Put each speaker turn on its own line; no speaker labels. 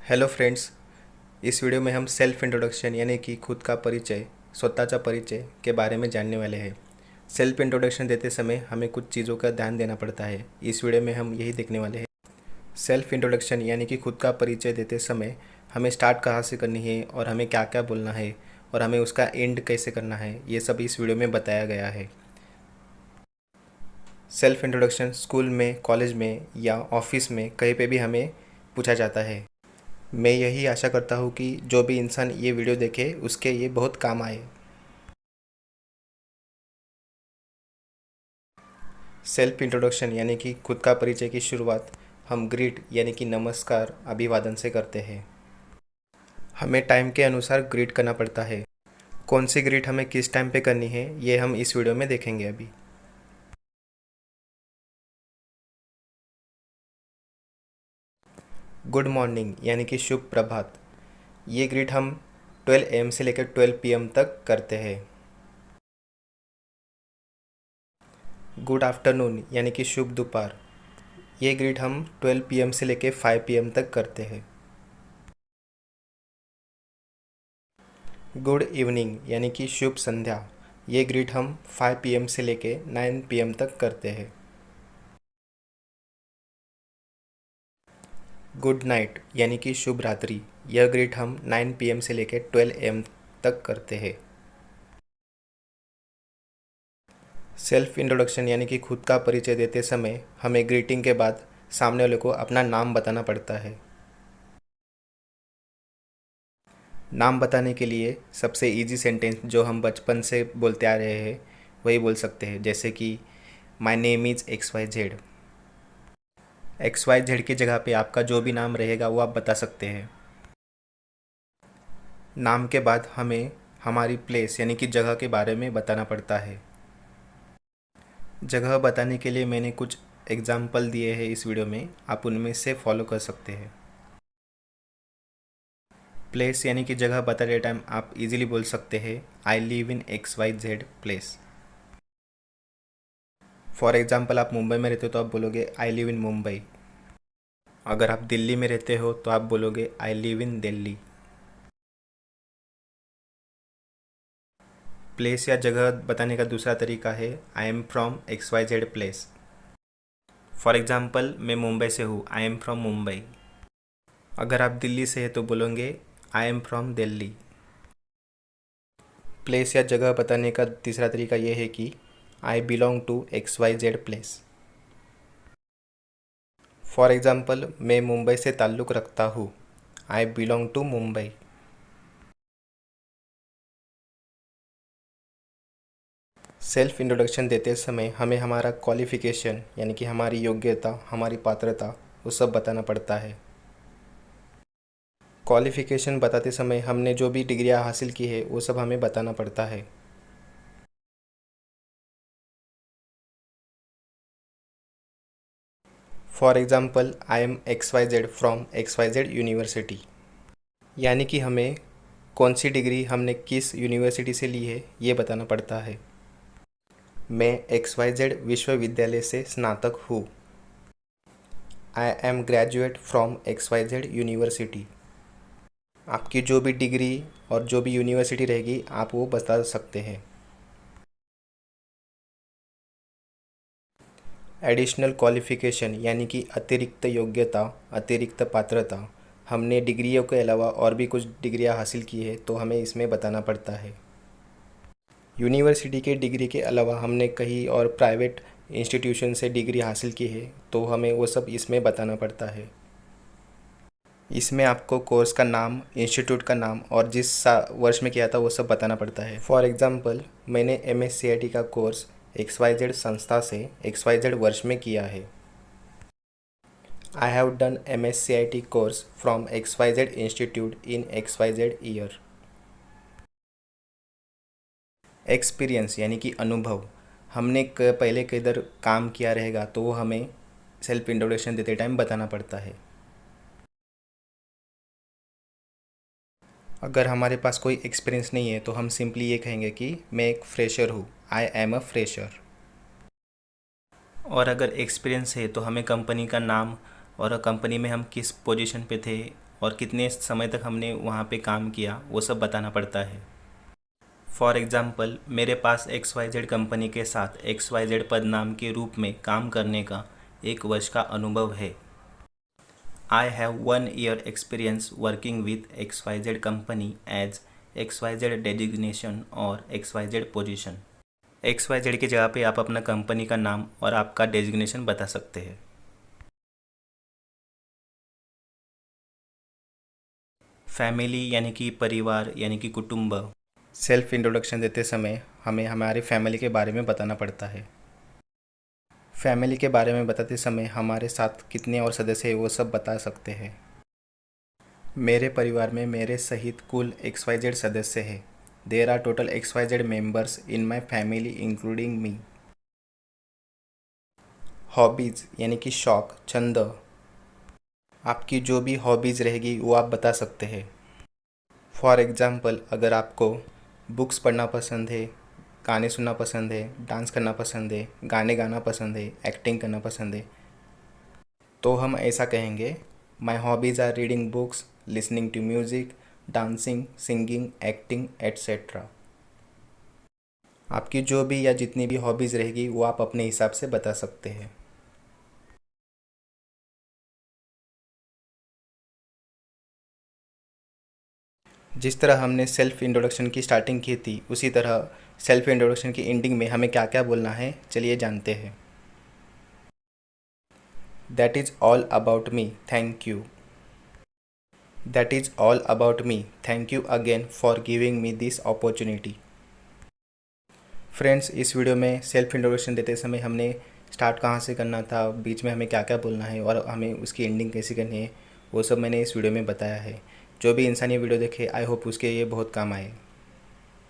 Hello friends. इस video में हम सेल्फ इंट्रोडक्शन यानी कि खुद का परिचय, स्वतःचा परिचय के बारे में जानने वाले हैं। सेल्फ इंट्रोडक्शन देते समय हमें कुछ चीज़ों का ध्यान देना पड़ता है। इस वीडियो में हम यही देखने वाले हैं। सेल्फ इंट्रोडक्शन यानी कि खुद का परिचय देते समय हमें स्टार्ट कहाँ से करनी है और हमें क्या क्या बोलना है और हमें उसका एंड कैसे करना है, ये सब इस वीडियो में बताया गया है। सेल्फ इंट्रोडक्शन स्कूल में, कॉलेज में या ऑफिस में कहीं पे भी हमें पूछा जाता है। मैं यही आशा करता हूँ कि जो भी इंसान ये वीडियो देखे उसके ये बहुत काम आए। सेल्फ इंट्रोडक्शन यानी कि खुद का परिचय की शुरुआत हम ग्रीट यानी कि नमस्कार अभिवादन से करते हैं। हमें टाइम के अनुसार ग्रीट करना पड़ता है। कौन सी ग्रीट हमें किस टाइम पे करनी है ये हम इस वीडियो में देखेंगे अभी। गुड मॉर्निंग यानी कि शुभ प्रभात, ये ग्रीट हम 12 AM से लेकर 12 PM तक करते हैं। गुड आफ्टरनून यानी कि शुभ दोपहर, ये ग्रीट हम 12 PM से लेकर 5 PM तक करते हैं। गुड इवनिंग यानी कि शुभ संध्या, ये ग्रीट हम 5 PM से लेके 9 PM तक करते हैं। गुड नाइट यानी कि शुभ रात्रि, यह ग्रीट हम 9 PM से लेके 12 AM तक करते हैं। सेल्फ इंट्रोडक्शन यानी कि खुद का परिचय देते समय हमें ग्रीटिंग के बाद सामने वाले को अपना नाम बताना पड़ता है। नाम बताने के लिए सबसे इजी सेंटेंस जो हम बचपन से बोलते आ रहे हैं वही बोल सकते हैं, जैसे कि my name is XYZ। XYZ की जगह पे आपका जो भी नाम रहेगा वो आप बता सकते हैं। नाम के बाद हमें हमारी प्लेस यानी कि जगह के बारे में बताना पड़ता है। जगह बताने के लिए मैंने कुछ एग्जाम्पल दिए हैं इस वीडियो में, आप उनमें से फॉलो कर सकते हैं। प्लेस यानी कि जगह बताते टाइम आप इजीली बोल सकते हैं I live in XYZ place. For example आप मुंबई में रहते हो तो आप बोलोगे आई लिव इन मुंबई। अगर आप दिल्ली में रहते हो तो आप बोलोगे I live in Delhi. Place या जगह बताने का दूसरा तरीका है आई am from XYZ place. For example मैं मुंबई से हूँ, आई एम फ्रॉम मुंबई। अगर आप दिल्ली से हैं तो बोलोगे I am from Delhi. Place या जगह बताने का तीसरा तरीका ये है कि I belong to XYZ place. For example मैं मुंबई से ताल्लुक़ रखता हूँ, I belong to Mumbai. Self introduction देते समय हमें हमारा क्वालिफ़िकेशन यानी कि हमारी योग्यता, हमारी पात्रता, वो सब बताना पड़ता है। क्वालिफ़िकेशन बताते समय हमने जो भी डिग्रियां हासिल की है वो सब हमें बताना पड़ता है। For example I am XYZ from XYZ university, यानी कि हमें कौन सी डिग्री हमने किस यूनिवर्सिटी से ली है ये बताना पड़ता है। मैं XYZ विश्वविद्यालय से स्नातक हूँ, I am graduate from XYZ university. आपकी जो भी डिग्री और जो भी यूनिवर्सिटी रहेगी आप वो बता सकते हैं। एडिशनल क्वालिफ़िकेशन यानी कि अतिरिक्त योग्यता, अतिरिक्त पात्रता, हमने डिग्रियों के अलावा और भी कुछ डिग्रियां हासिल की है तो हमें इसमें बताना पड़ता है। यूनिवर्सिटी के डिग्री के अलावा हमने कहीं और प्राइवेट इंस्टीट्यूशन से डिग्री हासिल की है तो हमें वो सब इसमें बताना पड़ता है। इसमें आपको कोर्स का नाम, इंस्टीट्यूट का नाम और जिस वर्ष में किया था वो सब बताना पड़ता है। फॉर एग्ज़ाम्पल मैंने MSCIT का कोर्स XYZ संस्था से XYZ वर्ष में किया है। I have done MSCIT course from XYZ institute in XYZ year. Experience यानी कि अनुभव, हमने पहले किधर काम किया रहेगा तो वो हमें सेल्फ इंट्रोडक्शन देते टाइम बताना पड़ता है। अगर हमारे पास कोई एक्सपीरियंस नहीं है तो हम सिंपली ये कहेंगे कि मैं एक फ्रेशर हूँ, आई एम अ फ्रेशर। और अगर एक्सपीरियंस है तो हमें कंपनी का नाम और कंपनी में हम किस पोजीशन पे थे और कितने समय तक हमने वहाँ पे काम किया वो सब बताना पड़ता है। फॉर एग्ज़ाम्पल, मेरे पास XYZ कंपनी के साथ XYZ पदनाम के रूप में काम करने का 1 वर्ष का अनुभव है। I have 1 year experience working with XYZ company as XYZ designation और XYZ पोजीशन। XYZ की जगह पे आप अपना कंपनी का नाम और आपका डेजिग्नेशन बता सकते हैं। फैमिली यानी कि परिवार यानी कि कुटुंब। सेल्फ इंट्रोडक्शन देते समय हमें हमारे फैमिली के बारे में बताना पड़ता है। फैमिली के बारे में बताते समय हमारे साथ कितने और सदस्य हैं वो सब बता सकते हैं। मेरे परिवार में मेरे सहित कुल XYZ सदस्य हैं। There are total XYZ members in my family including me. Hobbies यानी कि शौक, छंद। आपकी जो भी हॉबीज़ रहेगी वो आप बता सकते हैं। फॉर एग्ज़ाम्पल, अगर आपको बुक्स पढ़ना पसंद है, गाने सुनना पसंद है, डांस करना पसंद है, गाने गाना पसंद है, एक्टिंग करना पसंद है, तो हम ऐसा कहेंगे, my hobbies are reading books, listening to music, dancing, singing, acting etcetera. आपकी जो भी या जितनी भी हॉबीज़ रहेगी वो आप अपने हिसाब से बता सकते हैं। जिस तरह हमने सेल्फ इंट्रोडक्शन की स्टार्टिंग की थी, उसी तरह सेल्फ इंट्रोडक्शन की एंडिंग में हमें क्या क्या बोलना है, चलिए जानते हैं। That is all about me, thank you. That is all about me, thank you again for giving me this opportunity. Friends, इस वीडियो में सेल्फ इंट्रोडक्शन देते समय हमने स्टार्ट कहाँ से करना था, बीच में हमें क्या क्या बोलना है और हमें उसकी एंडिंग कैसे करनी है, वो सब मैंने इस वीडियो में बताया है। जो भी इंसान ये वीडियो देखे, आई होप उसके ये बहुत काम आए।